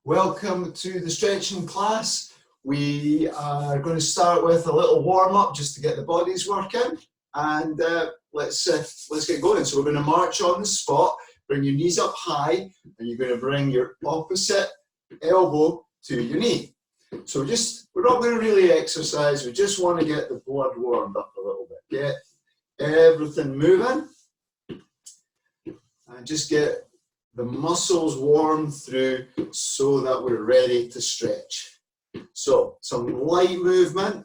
Welcome to the stretching class. We are going to start with a little warm-up just to get the bodies working, and let's get going. So we're going to march on the spot, bring your knees up high, and you're going to bring your opposite elbow to your knee. So we're not going to really exercise, we just want to get the blood warmed up a little bit. Get everything moving, and just get the muscles warm through so that we're ready to stretch. So some light movement.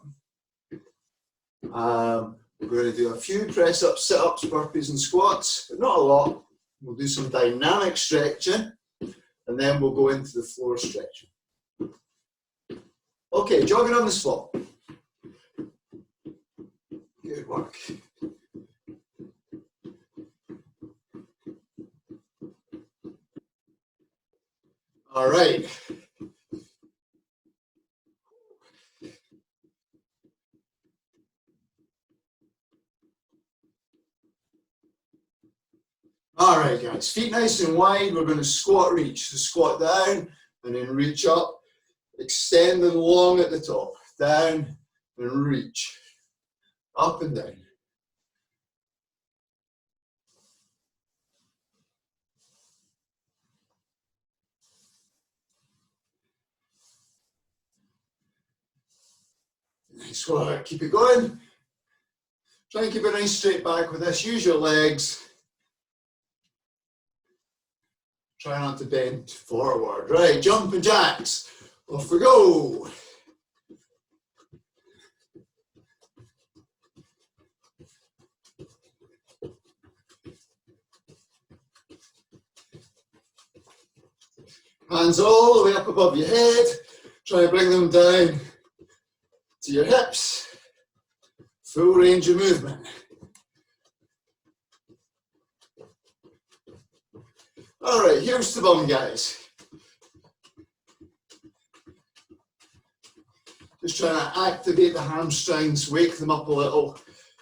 We're going to do a few press-ups, sit-ups, burpees and squats, but not a lot. We'll do some dynamic stretching and then we'll go into the floor stretching. Okay, jogging on the spot. Good work. All right. All right, guys, feet nice and wide. We're going to squat reach. So squat down and then reach up, extending long at the top. Down and reach. Up and down. Nice work. Keep it going. Try and keep a nice straight back with this. Use your legs. Try not to bend forward. Right, jumping jacks. Off we go. Hands all the way up above your head. Try to bring them down to your hips. Full range of movement. All right, here's the bum, guys. Just trying to activate the hamstrings, wake them up a little,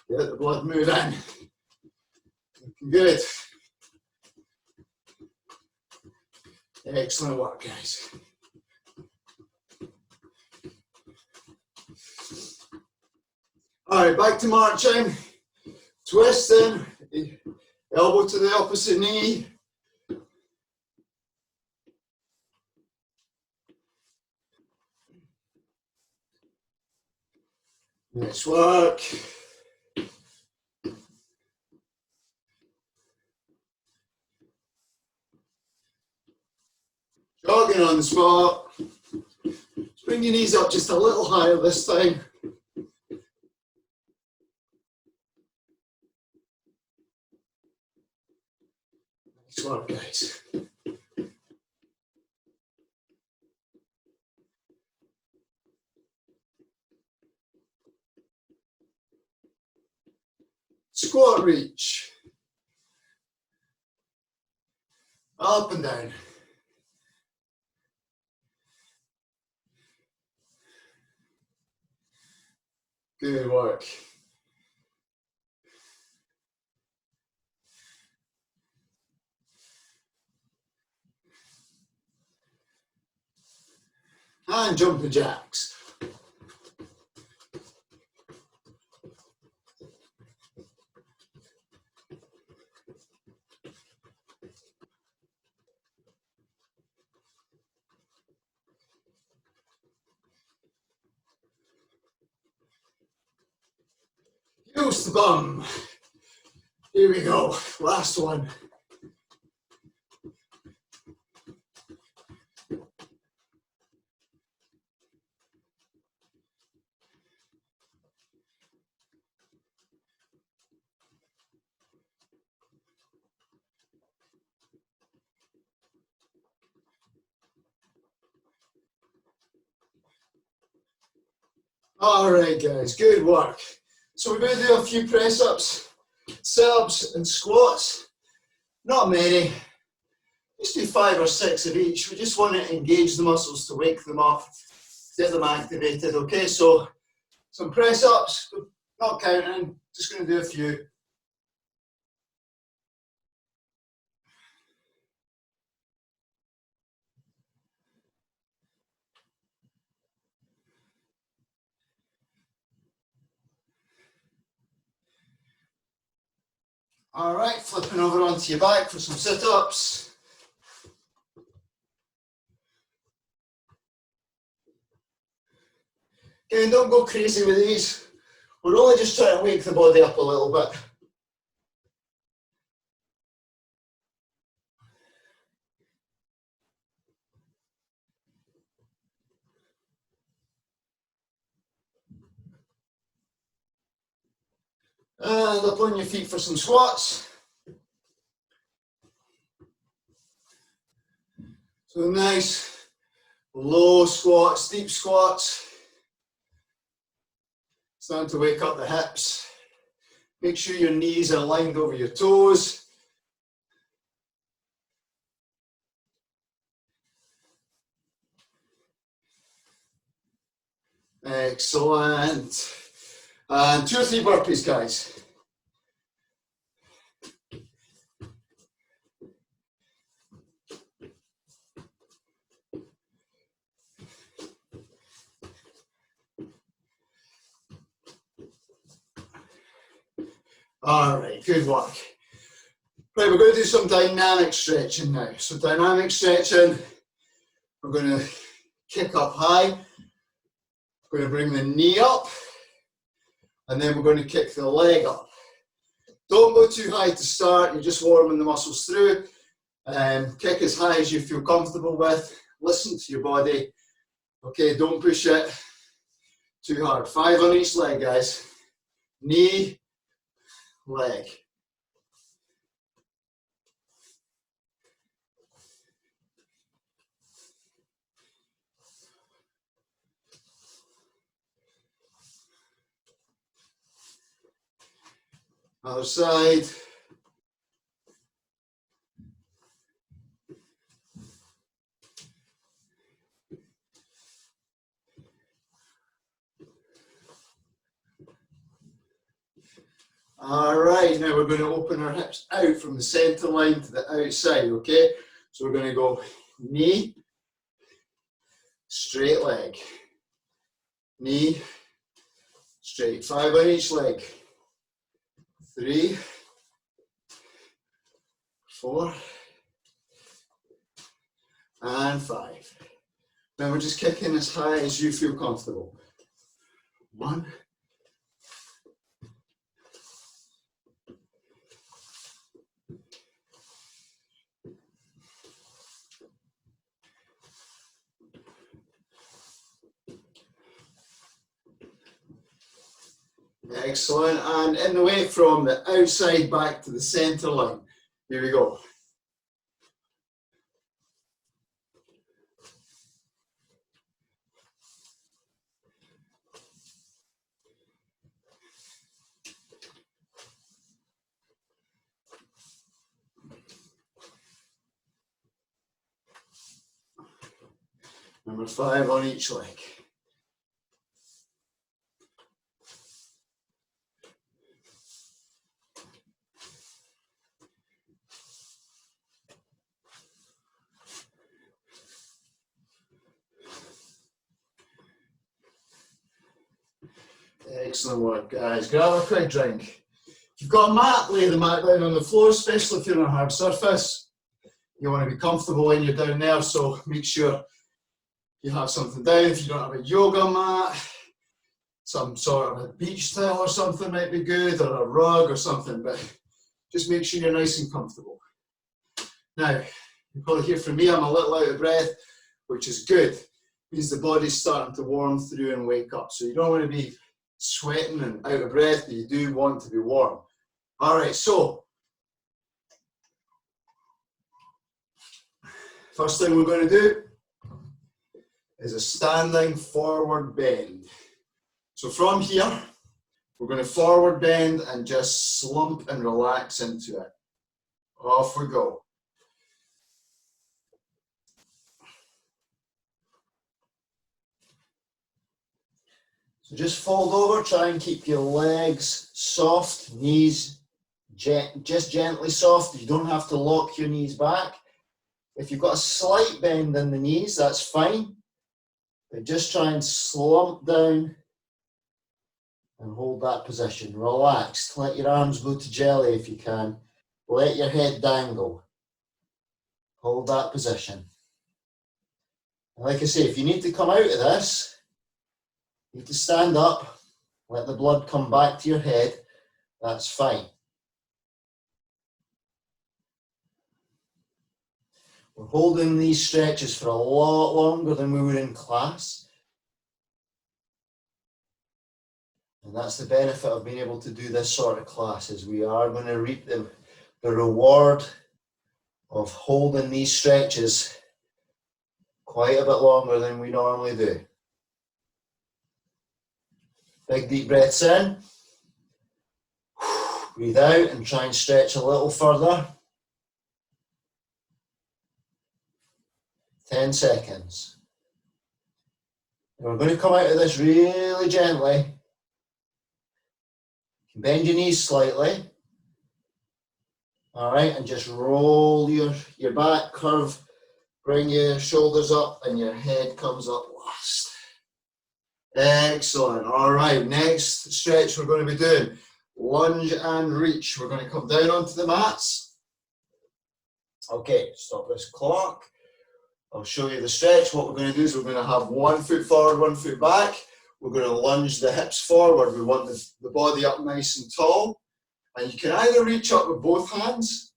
get the blood moving. Looking good. Excellent work, guys. All right, back to marching. Twisting, elbow to the opposite knee. Nice work. Jogging on the spot. Just bring your knees up just a little higher this time. Nice work, guys. Squat reach. Up and down. Good work. And jumping jacks. Use the bum. Here we go. Last one. All right, guys, good work. So we're going to do a few press-ups, sit-ups and squats. Not many, just do 5 or 6 of each. We just want to engage the muscles to wake them up, get them activated, okay? So some press-ups, not counting, just going to do a few. All right, flipping over onto your back for some sit-ups. Again, don't go crazy with these. We're only just trying to wake the body up a little bit. And up on your feet for some squats. So nice low squats, deep squats. Starting to wake up the hips. Make sure your knees are aligned over your toes. Excellent. And 2 or 3 burpees, guys. All right, good work. Right, we're going to do some dynamic stretching now. So dynamic stretching, we're going to kick up high. We're going to bring the knee up, and then we're going to kick the leg up. Don't go too high to start, you're just warming the muscles through. Kick as high as you feel comfortable with. Listen to your body. Okay, don't push it too hard. 5 on each leg, guys. Knee, leg. Other side. All right, now we're going to open our hips out from the center line to the outside, okay? So we're going to go knee, straight leg, knee, straight. 5 on each leg. 3, 4, and 5. Now we're just kicking as high as you feel comfortable. 1, excellent, and in the way from the outside back to the center line. Here we go. Number 5 on each leg. Excellent work, guys. Grab a quick drink. If you've got a mat, lay the mat down on the floor, especially if you're on a hard surface. You want to be comfortable when you're down there, so make sure you have something down. If you don't have a yoga mat, some sort of a beach towel or something might be good, or a rug or something, but just make sure you're nice and comfortable. Now, you probably hear from me, I'm a little out of breath, which is good. It means the body's starting to warm through and wake up. So you don't want to be sweating and out of breath, but you do want to be warm. All right, so first thing we're going to do is a standing forward bend. So from here, we're going to forward bend and just slump and relax into it. Off we go. So just fold over, try and keep your legs soft, knees just gently soft. You don't have to lock your knees back. If you've got a slight bend in the knees, that's fine. But just try and slump down and hold that position. Relaxed. Let your arms go to jelly if you can. let your head dangle. Hold that position. And like I say, if you need to come out of this, you need to stand up, let the blood come back to your head, that's fine. We're holding these stretches for a lot longer than we were in class. And that's the benefit of being able to do this sort of classes. We are going to reap the reward of holding these stretches quite a bit longer than we normally do. Big deep breaths in. Breathe out and try and stretch a little further. 10 seconds. And we're going to come out of this really gently. Bend your knees slightly. All right, and just roll your back, curve, bring your shoulders up and your head comes up last. Excellent. All right, next stretch we're going to be doing lunge and reach. We're going to come down onto the mats. Okay, stop this clock. I'll show you the stretch. What we're going to do is we're going to have 1 foot forward, 1 foot back. We're going to lunge the hips forward. We want the body up nice and tall. And you can either reach up with both hands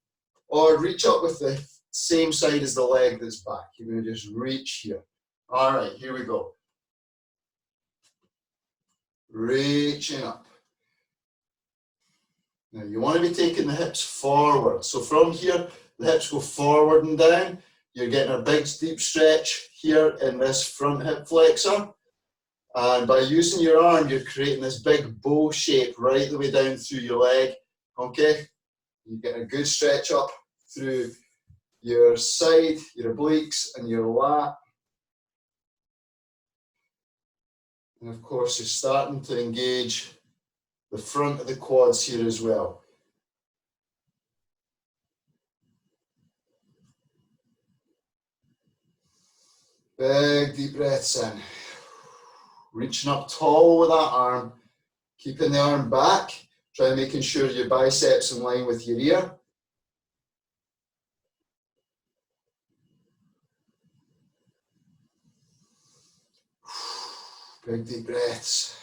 or reach up with the same side as the leg that's back. You're going to just reach here. All right, here we go. Reaching up. Now you want to be taking the hips forward. So from here, the hips go forward and down. You're getting a big deep stretch here in this front hip flexor. And by using your arm, you're creating this big bow shape right the way down through your leg. Okay? You get a good stretch up through your side, your obliques, and your lat. And of course, you're starting to engage the front of the quads here as well. Big deep breaths in. Reaching up tall with that arm, keeping the arm back, try making sure your biceps in line with your ear. Big deep breaths.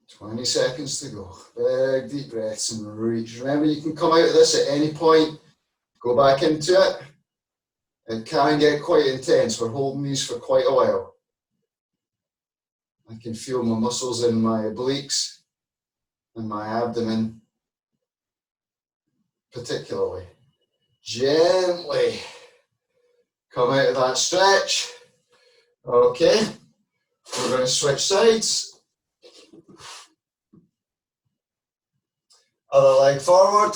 Twenty seconds to go. Big deep breaths and reach. Remember, you can come out of this at any point. Go back into it. It can get quite intense. We're holding these for quite a while. I can feel my muscles in my obliques and my abdomen particularly. Gently come out of that stretch. Okay, we're going to switch sides. Other leg forward.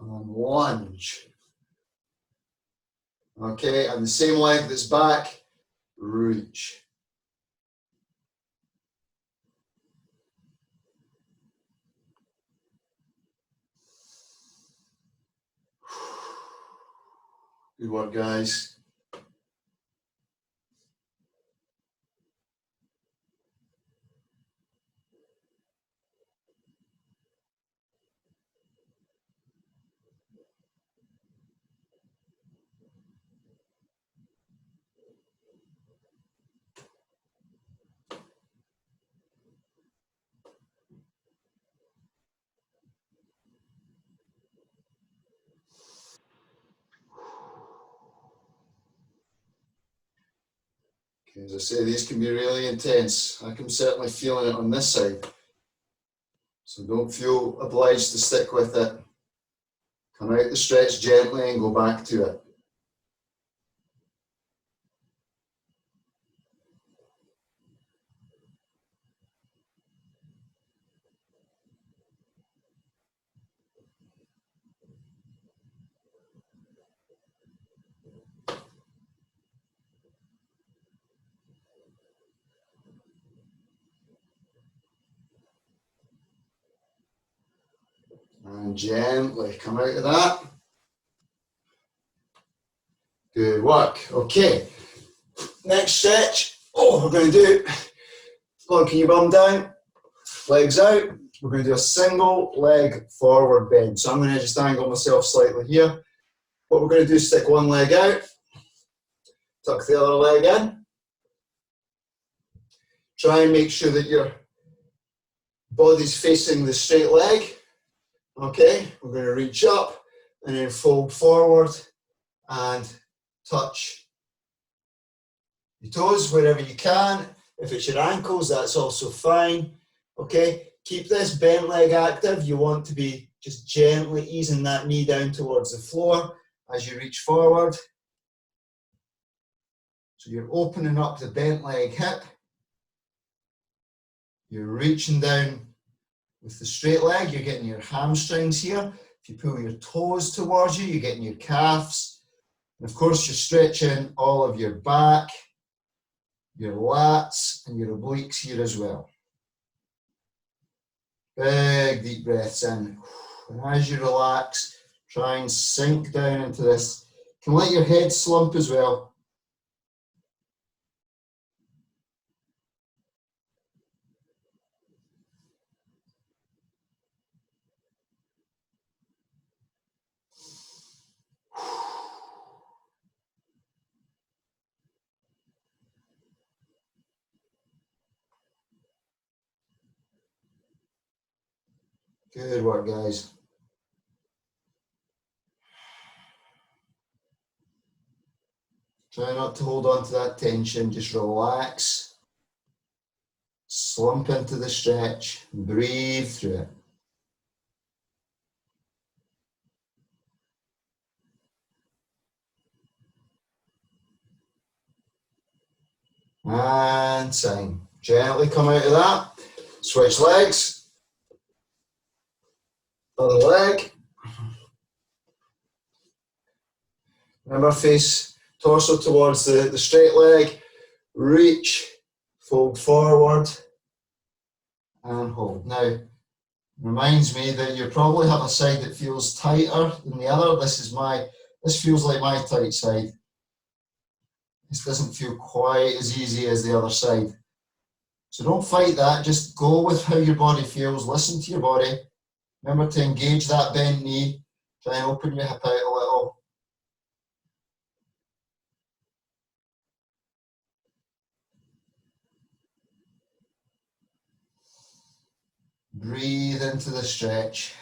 And lunge. Okay, and the same leg that's back, reach. Good work, guys. Okay, as I say, these can be really intense. I can certainly feeling it on this side. So don't feel obliged to stick with it. Come out the stretch gently and go back to it. And gently come out of that. Good work. Okay. next stretch, we're going to do, plunking your bum down, legs out. We're going to do a single leg forward bend. So I'm going to just angle myself slightly here. What we're going to do is stick one leg out, tuck the other leg in. Try and make sure that your body's facing the straight leg. Okay, we're going to reach up and then fold forward and touch your toes wherever you can. If it's your ankles, that's also fine. Okay, keep this bent leg active. You want to be just gently easing that knee down towards the floor as you reach forward. So you're opening up the bent leg hip. You're reaching down with the straight leg. You're getting your hamstrings here. If you pull your toes towards you, you're getting your calves. And of course, you're stretching all of your back, your lats, and your obliques here as well. Big deep breaths in. And as you relax, try and sink down into this. You can let your head slump as well. Good work, guys. Try not to hold on to that tension, just relax. Slump into the stretch, breathe through it. And sign. Gently come out of that. Switch legs. Other leg. Remember, face torso towards the straight leg. Reach, fold forward, and hold. Now, reminds me that you probably have a side that feels tighter than the other. This feels like my tight side. This doesn't feel quite as easy as the other side. So don't fight that, just go with how your body feels, listen to your body. Remember to engage that bent knee, try and open your hip out a little. Breathe into the stretch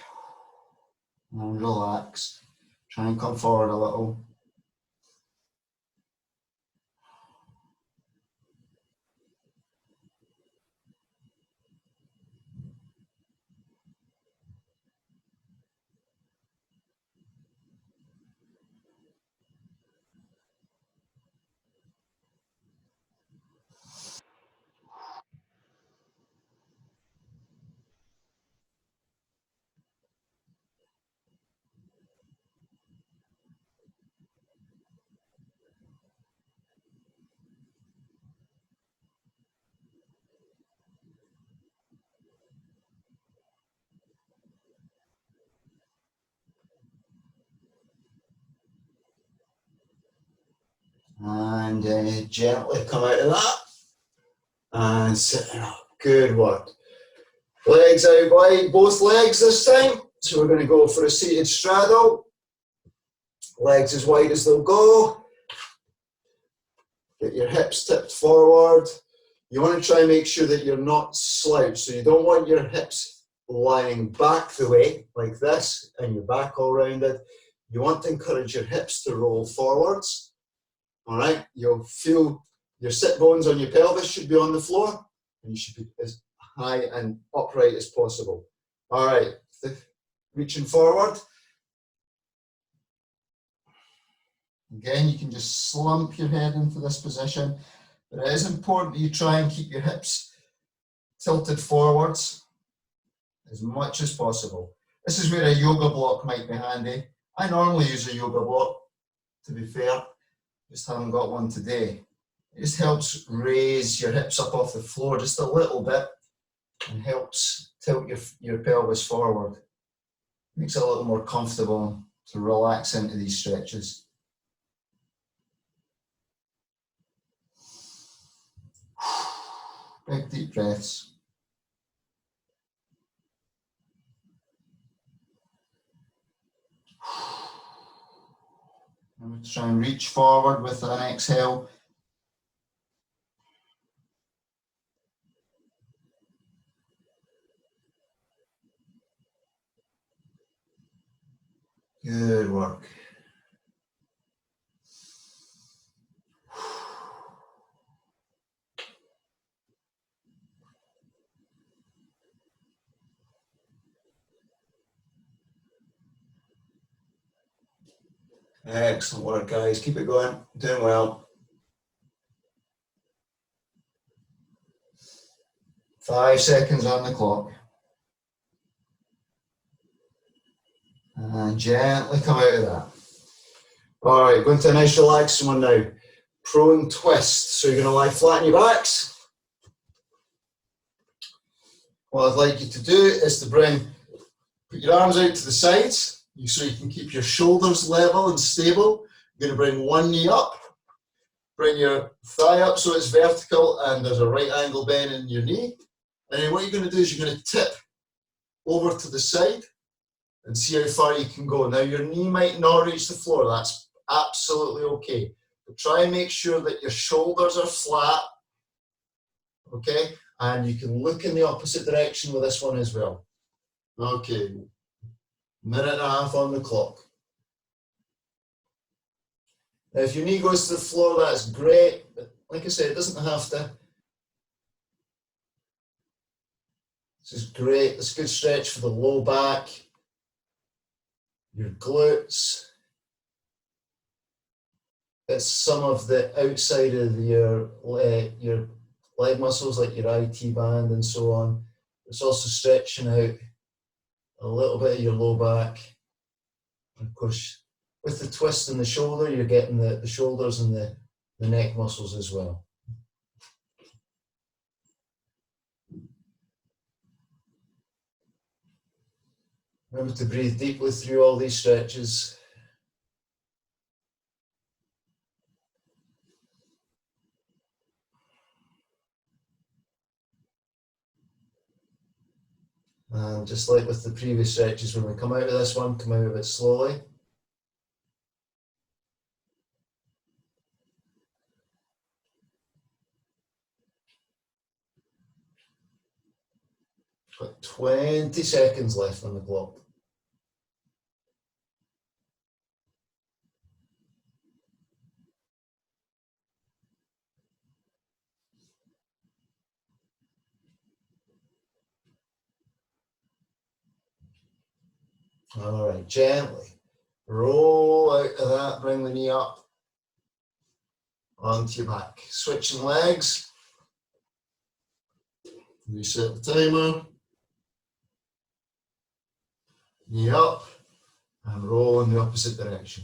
and relax. Try and come forward a little. And gently come out of that. And sitting up. Good work. Legs out wide, both legs this time. So we're going to go for a seated straddle. Legs as wide as they'll go. Get your hips tipped forward. You want to try and make sure that you're not slouched. So you don't want your hips lying back the way, like this, and your back all rounded. You want to encourage your hips to roll forwards. All right, you'll feel your sit bones on your pelvis should be on the floor, and you should be as high and upright as possible. All right, reaching forward. Again, you can just slump your head into this position, but it is important that you try and keep your hips tilted forwards as much as possible. This is where a yoga block might be handy. I normally use a yoga block, to be fair, just haven't got one today. It just helps raise your hips up off the floor just a little bit and helps tilt your pelvis forward. Makes it a little more comfortable to relax into these stretches. Big deep breaths. And we try and reach forward with an exhale. Good work. Excellent work, guys. Keep it going. Doing well. 5 seconds on the clock. And gently come out of that. All right, going to a nice relaxing one now. Prone twist. So you're going to lie flat on your backs. What I'd like you to do is to put your arms out to the sides so you can keep your shoulders level and stable. You're going to bring one knee up. Bring your thigh up so it's vertical and there's a right angle bend in your knee. And then what you're going to do is you're going to tip over to the side and see how far you can go. Now your knee might not reach the floor, that's absolutely okay. But try and make sure that your shoulders are flat, okay? And you can look in the opposite direction with this one as well. Okay, minute and a half on the clock. Now if your knee goes to the floor, that's great, but like I said, it doesn't have to. This is great, it's a good stretch for the low back, your glutes. It's some of the outside of your leg muscles like your IT band and so on. It's also stretching out a little bit of your low back. And of course, with the twist in the shoulder, you're getting the shoulders and the neck muscles as well. Remember to breathe deeply through all these stretches. And just like with the previous stretches, when we come out of this one, come out of it slowly. Got 20 seconds left on the clock. All right, gently roll out of that, bring the knee up onto your back. Switching legs. Reset the timer. Knee up and roll in the opposite direction.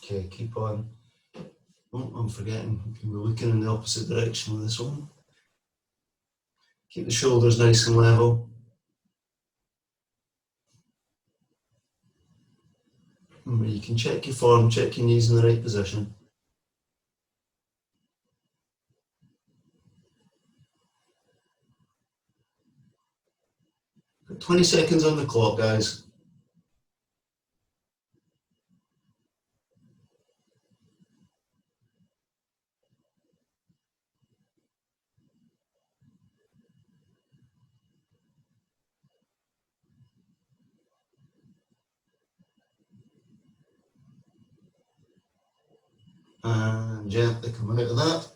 Okay, keep on. Oh, I'm forgetting. We're looking in the opposite direction with this one. Keep the shoulders nice and level. Remember, you can check your form, check your knees in the right position. Got 20 seconds on the clock, guys. And gently come out of that.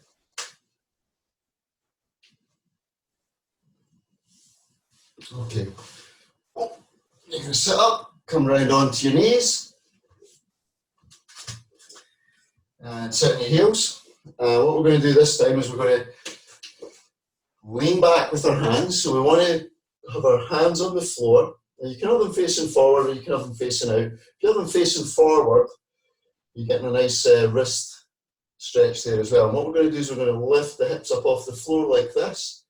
Okay. Oh, you can going to sit up, come round onto your knees, and sit on your heels. What we're going to do this time is we're going to lean back with our hands. So we want to have our hands on the floor. Now you can have them facing forward or you can have them facing out. If you have them facing forward, you're getting a nice wrist stretch there as well. And what we're going to do is we're going to lift the hips up off the floor like this.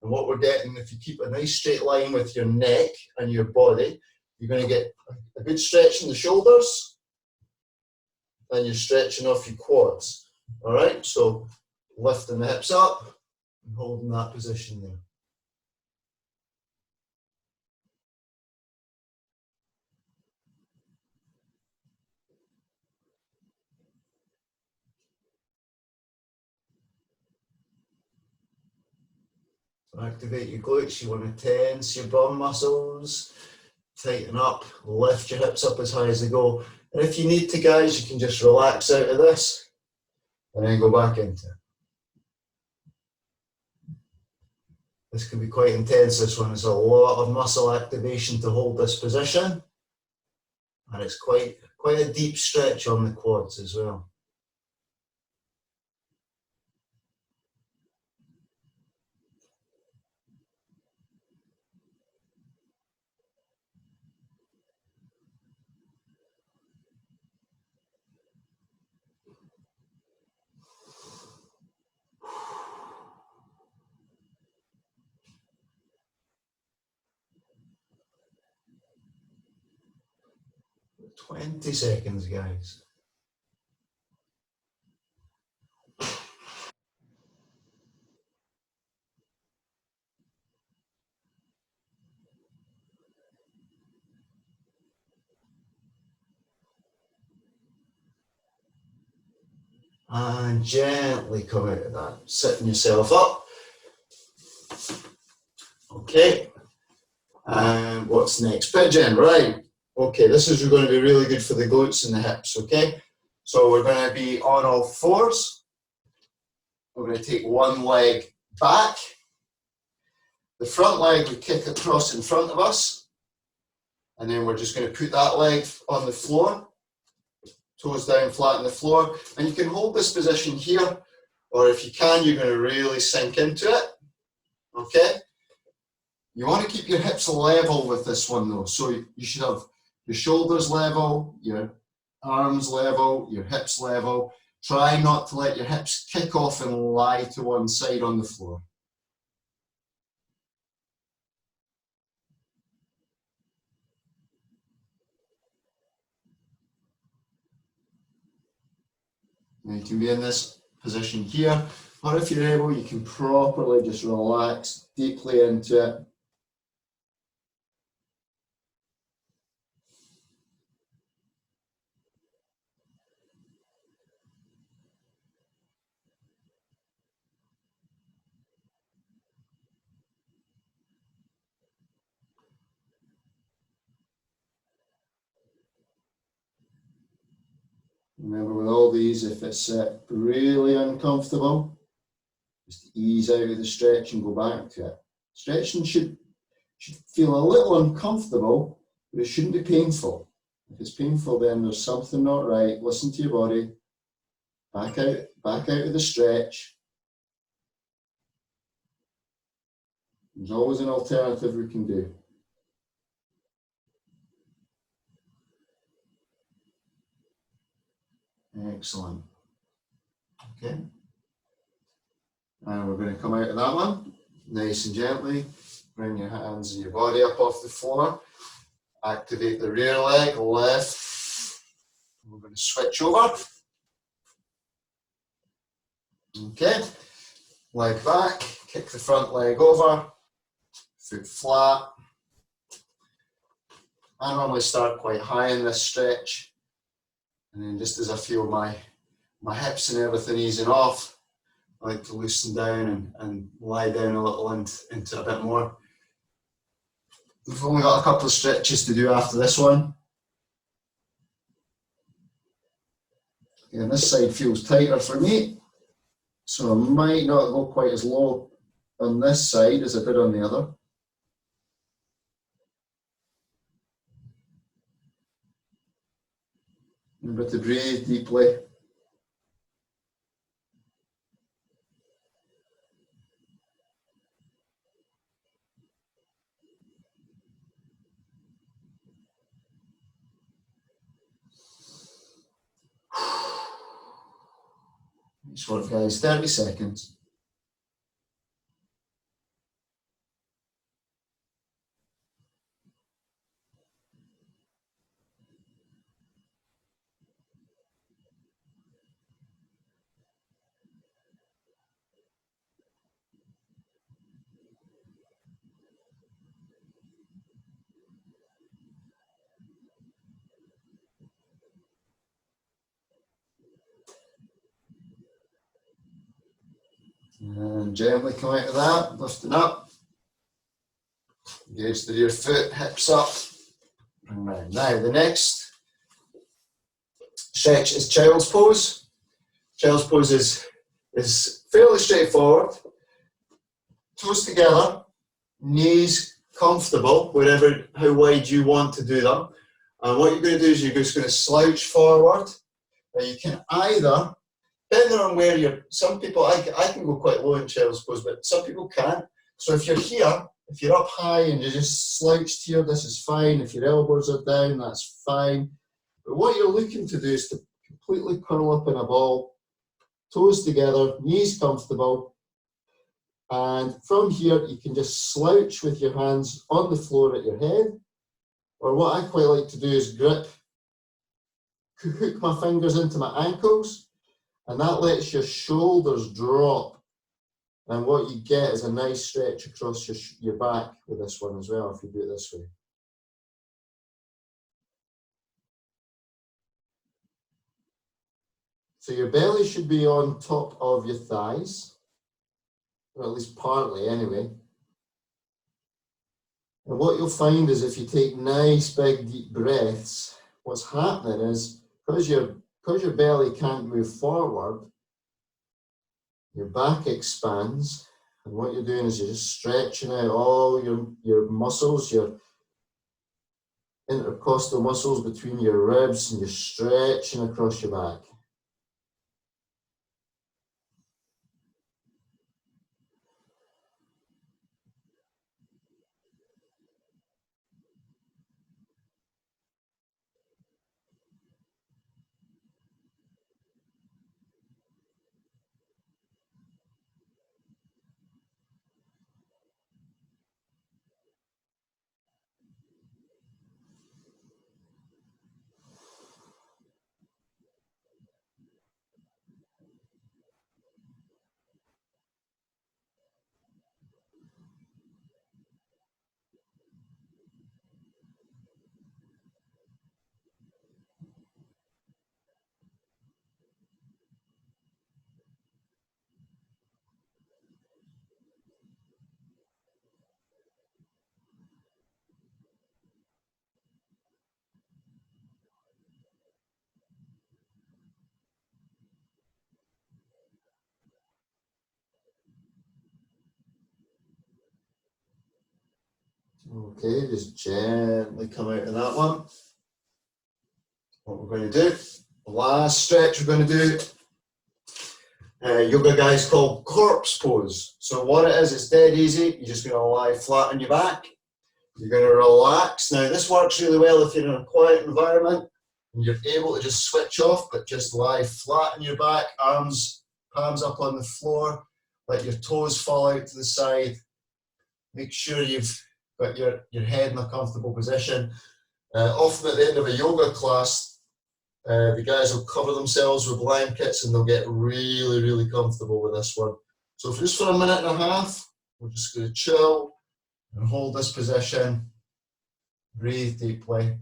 And what we're getting, if you keep a nice straight line with your neck and your body, you're going to get a good stretch in the shoulders and you're stretching off your quads. All right, so lifting the hips up and holding that position there. Activate your glutes. You want to tense your bum muscles, tighten up, lift your hips up as high as they go. And if you need to, guys, you can just relax out of this and then go back into it. This can be quite intense, this one. It's a lot of muscle activation to hold this position. And it's quite a deep stretch on the quads as well. "20 seconds, guys." And gently come out of that, sitting yourself up. Okay. And what's next? Pigeon, right. Okay, this is going to be really good for the glutes and the hips, okay? So we're going to be on all fours. We're going to take one leg back. The front leg we kick across in front of us. And then we're just going to put that leg on the floor. Toes down flat on the floor. And you can hold this position here, or if you can, you're going to really sink into it. Okay? You want to keep your hips level with this one though. So you should have your shoulders level, your arms level, your hips level. Try not to let your hips kick off and lie to one side on the floor. Now you can be in this position here, or if you're able, you can properly just relax deeply into it. Remember, with all these, if it's really uncomfortable, just ease out of the stretch and go back to it. Stretching should feel a little uncomfortable, but it shouldn't be painful. If it's painful, then there's something not right. Listen to your body. Back out of the stretch. There's always an alternative we can do. Excellent. Okay. And we're going to come out of that one, nice and gently. Bring your hands and your body up off the floor. Activate the rear leg, lift. We're going to switch over. Okay. Leg back, kick the front leg over, foot flat. I normally start quite high in this stretch. And then just as I feel my hips and everything easing off, I like to loosen down and lie down a little into a bit more. We've only got a couple of stretches to do after this one. And this side feels tighter for me, so I might not go quite as low on this side as I did on the other. Remember to breathe deeply. Nice work, guys. 30 seconds. And gently come out of that, lifting up. Engage the rear foot, hips up. Bring round. Now, the next stretch is child's pose. Child's pose is fairly straightforward. Toes together, knees comfortable, wherever, how wide you want to do them. And what you're going to do is you're just going to slouch forward. Now you can either, depending on where you're, some people, I can go quite low in child's pose, but some people can't. So if you're here, if you're up high and you're just slouched here, this is fine. If your elbows are down, that's fine. But what you're looking to do is to completely curl up in a ball, toes together, knees comfortable. And from here, you can just slouch with your hands on the floor at your head. Or what I quite like to do is grip, hook my fingers into my ankles, and that lets your shoulders drop. And what you get is a nice stretch across your back with this one as well, if you do it this way. So your belly should be on top of your thighs, or at least partly anyway. And what you'll find is if you take nice big deep breaths, what's happening is because your belly can't move forward, your back expands, and what you're doing is you're just stretching out all your muscles, your intercostal muscles between your ribs, and you're stretching across your back. Okay, just gently come out of that one. What we're going to do, the last stretch we're going to do, yoga guys call corpse pose. So what it is, it's dead easy. You're just going to lie flat on your back. You're going to relax. Now this works really well if you're in a quiet environment and you're able to just switch off, but just lie flat on your back, arms, palms up on the floor, let your toes fall out to the side. Make sure you've got your head in a comfortable position. Often at the end of a yoga class, the guys will cover themselves with blankets and they'll get really, really comfortable with this one. So just for a minute and a half, we're just going to chill and hold this position. Breathe deeply.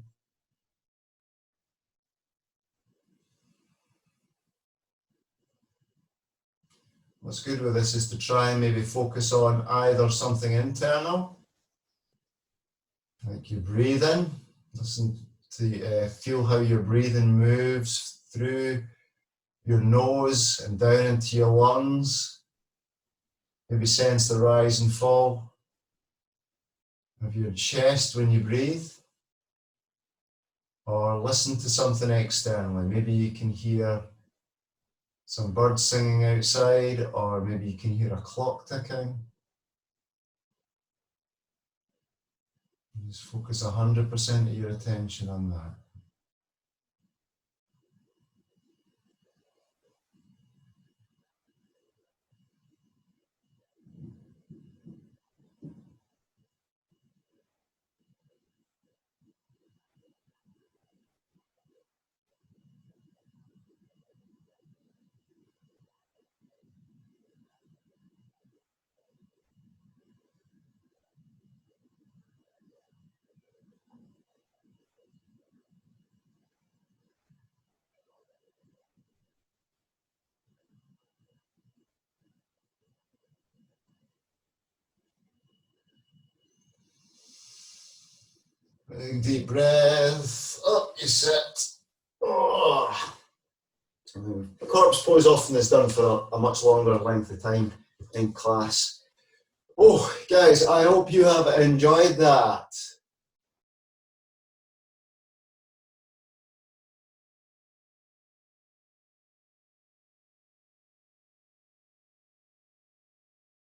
What's good with this is to try and maybe focus on either something internal, like your breathing. Listen to feel how your breathing moves through your nose and down into your lungs. Maybe sense the rise and fall of your chest when you breathe. or listen to something externally. Maybe you can hear some birds singing outside, or maybe you can hear a clock ticking. Just focus 100% of your attention on that. Big deep breath, up you sit. Oh. The corpse pose often is done for a much longer length of time in class. Oh, guys, I hope you have enjoyed that.